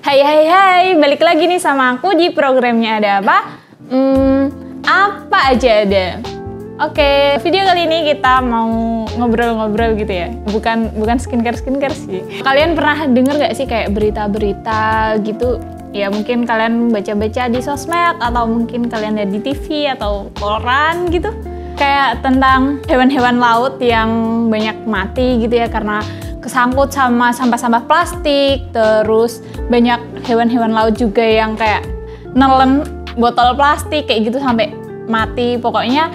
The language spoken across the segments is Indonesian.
Hai hai hai, balik lagi nih sama aku di programnya Ada Apa? Apa aja ada. Oke, video kali ini kita mau ngobrol-ngobrol gitu ya. Bukan skincare sih. Kalian pernah denger gak sih kayak berita-berita gitu? Ya mungkin kalian baca-baca di sosmed atau mungkin kalian lihat di TV atau koran gitu. Kayak tentang hewan-hewan laut yang banyak mati gitu ya karena kesangkut sama sampah-sampah plastik. Terus banyak hewan-hewan laut juga yang kayak nelen botol plastik kayak gitu sampai mati. Pokoknya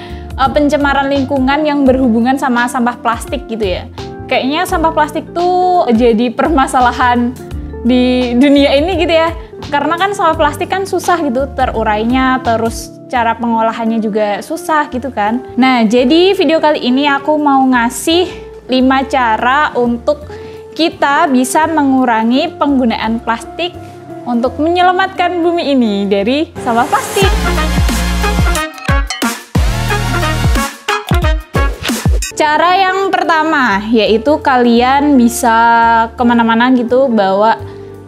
pencemaran lingkungan yang berhubungan sama sampah plastik gitu ya. Kayaknya sampah plastik tuh jadi permasalahan di dunia ini gitu ya. Karena kan sampah plastik kan susah gitu terurainya, terus cara pengolahannya juga susah gitu kan. Nah, jadi video kali ini aku mau ngasih 5 cara untuk kita bisa mengurangi penggunaan plastik untuk menyelamatkan bumi ini dari sampah plastik. Cara yang pertama yaitu kalian bisa kemana-mana gitu bawa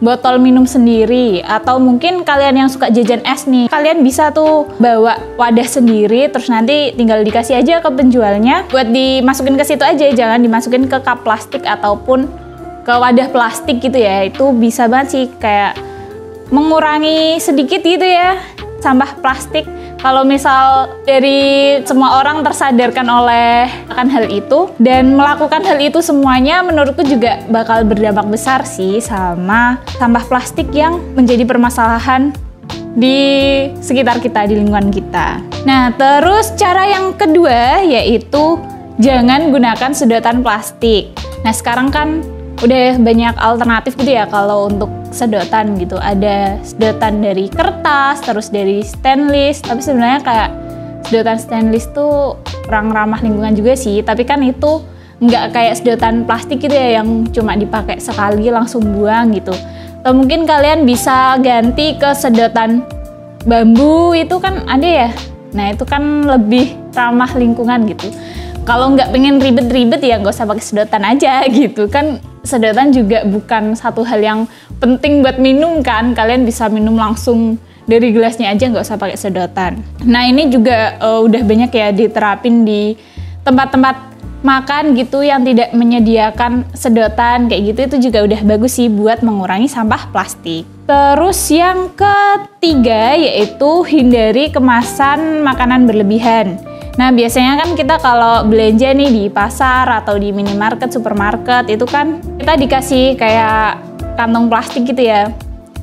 botol minum sendiri, atau mungkin kalian yang suka jajan es nih, kalian bisa tuh bawa wadah sendiri, terus nanti tinggal dikasih aja ke penjualnya buat dimasukin ke situ aja, jangan dimasukin ke cup plastik ataupun ke wadah plastik gitu ya. Itu bisa banget sih kayak mengurangi sedikit gitu ya sampah plastik. Kalau misal dari semua orang tersadarkan oleh akan hal itu dan melakukan hal itu semuanya, menurutku juga bakal berdampak besar sih sama sampah plastik yang menjadi permasalahan di sekitar kita, di lingkungan kita. Nah, terus cara yang kedua yaitu jangan gunakan sedotan plastik. Nah, sekarang kan udah banyak alternatif gitu ya kalau untuk sedotan gitu. Ada sedotan dari kertas, terus dari stainless. Tapi sebenarnya kayak sedotan stainless tuh kurang ramah lingkungan juga sih. Tapi kan itu nggak kayak sedotan plastik gitu ya yang cuma dipakai sekali langsung buang gitu. Atau mungkin kalian bisa ganti ke sedotan bambu, itu kan ada ya. Nah, itu kan lebih ramah lingkungan gitu. Kalau nggak pengen ribet-ribet ya nggak usah pakai sedotan aja gitu kan. Sedotan juga bukan satu hal yang penting buat minum kan. Kalian bisa minum langsung dari gelasnya aja, nggak usah pakai sedotan. Nah, ini juga udah banyak ya diterapin di tempat-tempat makan gitu yang tidak menyediakan sedotan kayak gitu. Itu juga udah bagus sih buat mengurangi sampah plastik. Terus yang ketiga yaitu hindari kemasan makanan berlebihan. Nah, biasanya kan kita kalau belanja nih di pasar atau di minimarket, supermarket, itu kan kita dikasih kayak kantong plastik gitu ya.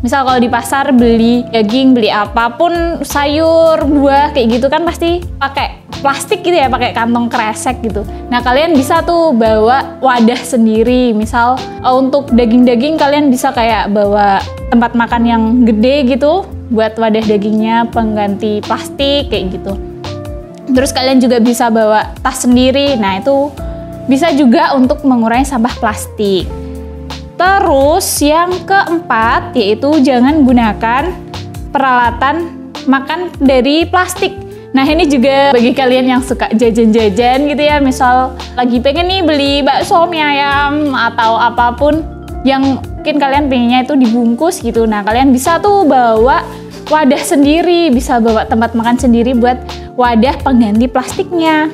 Misal kalau di pasar beli daging, beli apapun, sayur, buah, kayak gitu kan pasti pakai plastik gitu ya, pakai kantong kresek gitu. Nah, kalian bisa tuh bawa wadah sendiri. Misal untuk daging-daging kalian bisa kayak bawa tempat makan yang gede gitu, buat wadah dagingnya pengganti plastik kayak gitu. Terus kalian juga bisa bawa tas sendiri. Nah, itu bisa juga untuk mengurangi sampah plastik. Terus yang keempat yaitu jangan gunakan peralatan makan dari plastik. Nah, ini juga bagi kalian yang suka jajan-jajan gitu ya. Misal lagi pengen nih beli bakso, mie ayam, atau apapun yang mungkin kalian pengennya itu dibungkus gitu. Nah, kalian bisa tuh bawa wadah sendiri, bisa bawa tempat makan sendiri buat wadah pengganti plastiknya.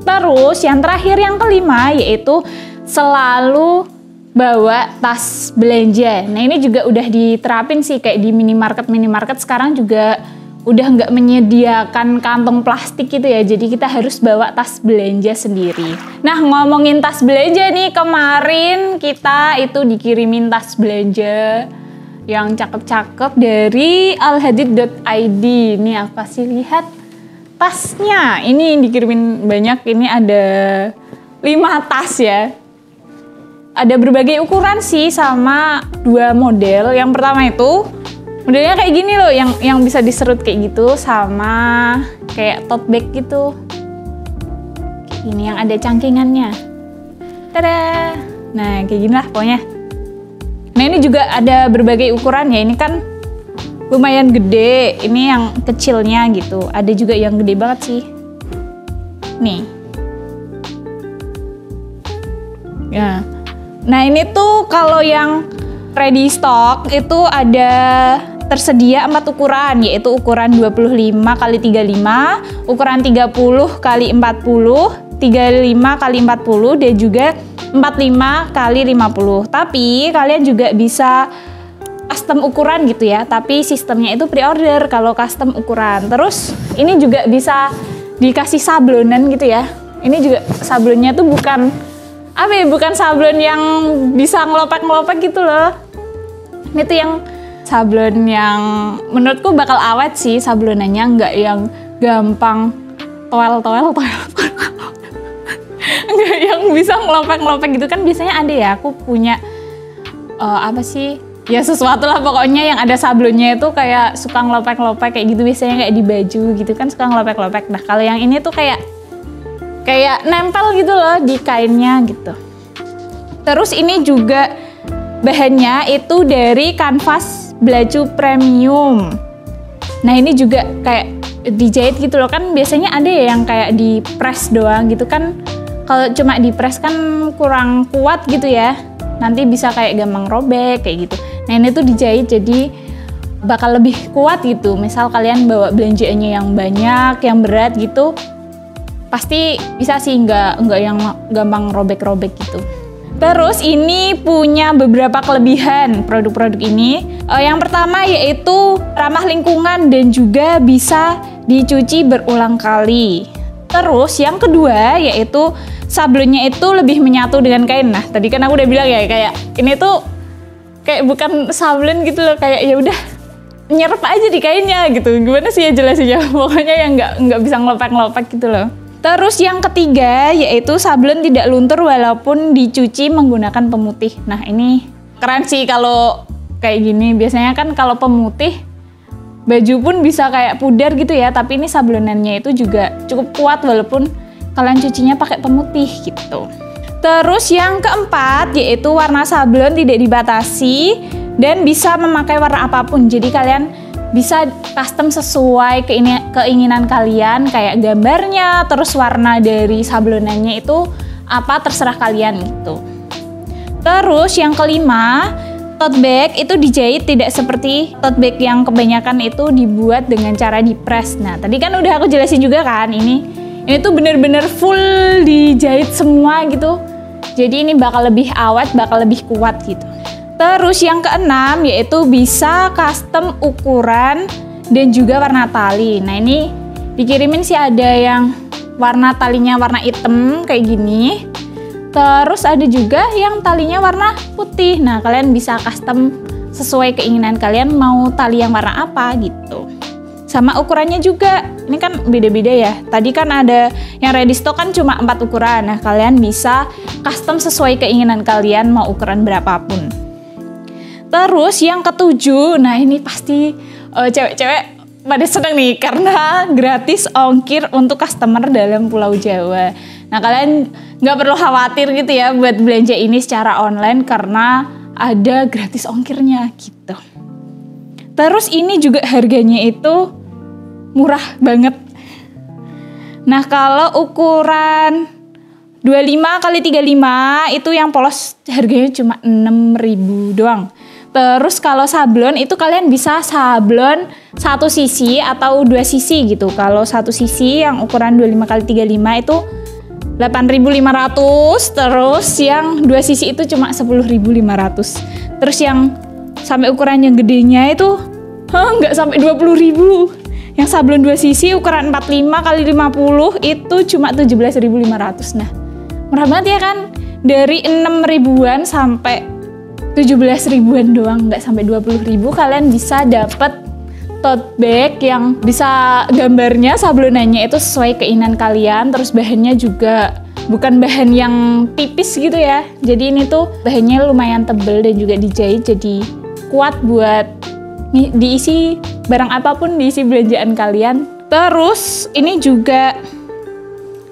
Terus yang terakhir, yang kelima, yaitu selalu bawa tas belanja. Nah, ini juga udah diterapin sih kayak di minimarket sekarang juga udah nggak menyediakan kantong plastik gitu ya. Jadi kita harus bawa tas belanja sendiri. Nah, ngomongin tas belanja nih, kemarin kita itu dikirimin tas belanja yang cakep-cakep dari alhadid.id. Ini aku kasih lihat tasnya. Ini dikirimin banyak, ini ada 5 tas ya. Ada berbagai ukuran sih sama 2 model. Yang pertama itu modelnya kayak gini loh, yang bisa diserut kayak gitu, sama kayak tote bag gitu. Ini yang ada cangkingannya. Tada! Nah, kayak gini lah pokoknya. Nah, ini juga ada berbagai ukuran ya. Ini kan lumayan gede, ini yang kecilnya gitu. Ada juga yang gede banget sih. Nih. Ya. Nah, ini tuh kalau yang ready stock itu ada tersedia 4 ukuran, yaitu ukuran 25 x 35, ukuran 30 x 40, 35 x 40, dan juga 45 x 50. Tapi kalian juga bisa custom ukuran gitu ya, tapi sistemnya itu pre-order kalau custom ukuran. Terus ini juga bisa dikasih sablonan gitu ya. Ini juga sablonnya tuh bukan apa ya, bukan sablon yang bisa ngelopek-ngelopek gitu loh. Ini tuh yang sablon yang menurutku bakal awet sih sablonannya, nggak yang gampang toel. Nggak yang bisa ngelopek-ngelopek gitu kan. Biasanya ada ya, aku punya apa sih ya, sesuatu lah pokoknya yang ada sablonnya itu kayak suka ngelopek-ngelopek kayak gitu. Biasanya kayak di baju gitu kan suka ngelopek-ngelopek. Nah kalau yang ini tuh kayak nempel gitu loh di kainnya gitu. Terus ini juga bahannya itu dari kanvas Blaju Premium. Nah ini juga kayak dijahit gitu loh kan. Biasanya ada ya yang kayak di press doang gitu kan. Kalau cuma di press kan kurang kuat gitu ya, nanti bisa kayak gampang robek kayak gitu. Nah ini tuh dijahit jadi bakal lebih kuat gitu. Misal kalian bawa belanjaannya yang banyak, yang berat gitu, pasti bisa sih, nggak yang gampang robek-robek gitu. Terus ini punya beberapa kelebihan produk-produk ini. Yang pertama yaitu ramah lingkungan dan juga bisa dicuci berulang kali. Terus yang kedua yaitu sablonnya itu lebih menyatu dengan kain. Nah tadi kan aku udah bilang ya, kayak ini tuh kayak bukan sablon gitu loh, kayak ya udah nyerap aja di kainnya gitu. Gimana sih ya jelasinnya? Pokoknya yang nggak bisa ngelopek-ngelopek gitu loh. Terus yang ketiga yaitu sablon tidak luntur walaupun dicuci menggunakan pemutih. Nah ini keren sih kalau kayak gini. Biasanya kan kalau pemutih baju pun bisa kayak pudar gitu ya, tapi ini sablonannya itu juga cukup kuat walaupun kalian cucinya pakai pemutih gitu. Terus yang keempat yaitu warna sablon tidak dibatasi dan bisa memakai warna apapun. Jadi kalian bisa custom sesuai keinginan kalian, kayak gambarnya, terus warna dari sablonannya itu apa terserah kalian gitu. Terus yang kelima, tote bag itu dijahit tidak seperti tote bag yang kebanyakan itu dibuat dengan cara di press. Nah tadi kan udah aku jelasin juga kan, ini tuh bener-bener full dijahit semua gitu. Jadi ini bakal lebih awet, bakal lebih kuat gitu. Terus yang keenam yaitu bisa custom ukuran dan juga warna tali. Nah ini dikirimin sih ada yang warna talinya warna hitam kayak gini. Terus ada juga yang talinya warna putih. Nah kalian bisa custom sesuai keinginan kalian mau tali yang warna apa gitu. Sama ukurannya juga, ini kan beda-beda ya. Tadi kan ada yang ready stock kan cuma 4 ukuran. Nah kalian bisa custom sesuai keinginan kalian mau ukuran berapapun. Terus yang ketujuh, nah ini pasti cewek-cewek pada seneng nih karena gratis ongkir untuk customer dalam Pulau Jawa. Nah kalian nggak perlu khawatir gitu ya buat belanja ini secara online karena ada gratis ongkirnya gitu. Terus ini juga harganya itu murah banget. Nah kalau ukuran 25 x 35 itu yang polos harganya cuma 6.000 doang. Terus kalau sablon itu kalian bisa sablon 1 sisi atau 2 sisi gitu. Kalau 1 sisi yang ukuran 25 x 35 itu 8.500, terus yang 2 sisi itu cuma 10.500. Terus yang sampai ukuran yang gedenya itu nggak sampai 20.000. Yang sablon 2 sisi ukuran 45 x 50 itu cuma 17.500. Nah, murah banget ya kan? Dari 6.000-an sampai 17.000-an doang, nggak sampai 20.000 kalian bisa dapet tote bag yang bisa gambarnya, sablonannya itu sesuai keinginan kalian. Terus bahannya juga bukan bahan yang tipis gitu ya. Jadi ini tuh bahannya lumayan tebel dan juga dijahit jadi kuat buat diisi barang apapun, diisi belanjaan kalian. Terus ini juga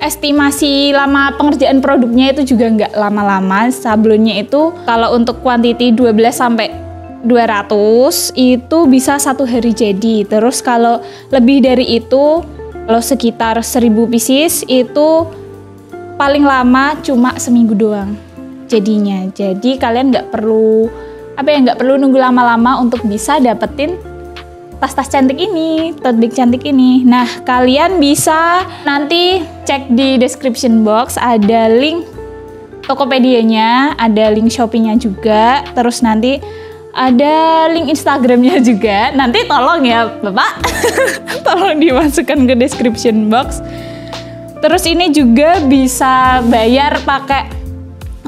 estimasi lama pengerjaan produknya itu juga nggak lama-lama. Sablonnya itu kalau untuk quantity 12 sampai 200 itu bisa 1 hari jadi. Terus kalau lebih dari itu, kalau sekitar 1000 pieces itu paling lama cuma seminggu doang jadinya. Jadi kalian nggak perlu nggak perlu nunggu lama-lama untuk bisa dapetin tas-tas cantik ini, tote bag cantik ini. Nah, kalian bisa nanti cek di description box, ada link Tokopedia-nya, ada link Shopee-nya juga, terus nanti ada link Instagram-nya juga. Nanti tolong ya Bapak, tolong dimasukkan ke description box. Terus ini juga bisa bayar pakai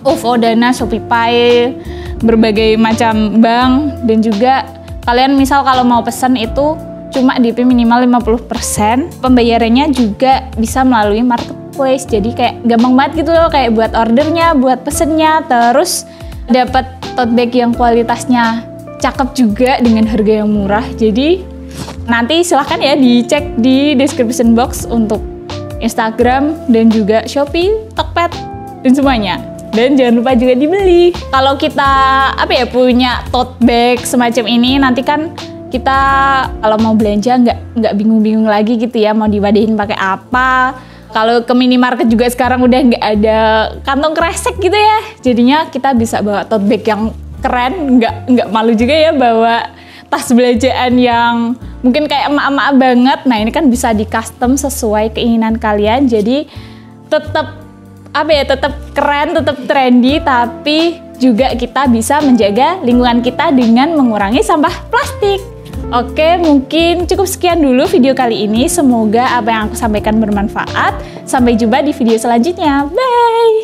OVO, Dana, ShopeePay, berbagai macam bank, dan juga kalian misal kalau mau pesan itu cuma DP minimal 50%. Pembayarannya juga bisa melalui marketplace. Jadi kayak gampang banget gitu loh, kayak buat ordernya, buat pesennya, terus dapat tote bag yang kualitasnya cakep juga dengan harga yang murah. Jadi nanti silahkan ya dicek di description box untuk Instagram dan juga Shopee, Tokped, dan semuanya. Dan jangan lupa juga dibeli. Kalau kita punya tote bag semacam ini, nanti kan kita kalau mau belanja nggak bingung-bingung lagi gitu ya, mau diwadahin pakai apa. Kalau ke minimarket juga sekarang udah nggak ada kantong kresek gitu ya. Jadinya kita bisa bawa tote bag yang keren, nggak malu juga ya bawa tas belanjaan yang mungkin kayak emak-emak banget. Nah, ini kan bisa di custom sesuai keinginan kalian. Jadi tetap keren, tetap trendy, tapi juga kita bisa menjaga lingkungan kita dengan mengurangi sampah plastik. Oke, mungkin cukup sekian dulu video kali ini. Semoga apa yang aku sampaikan bermanfaat. Sampai jumpa di video selanjutnya. Bye!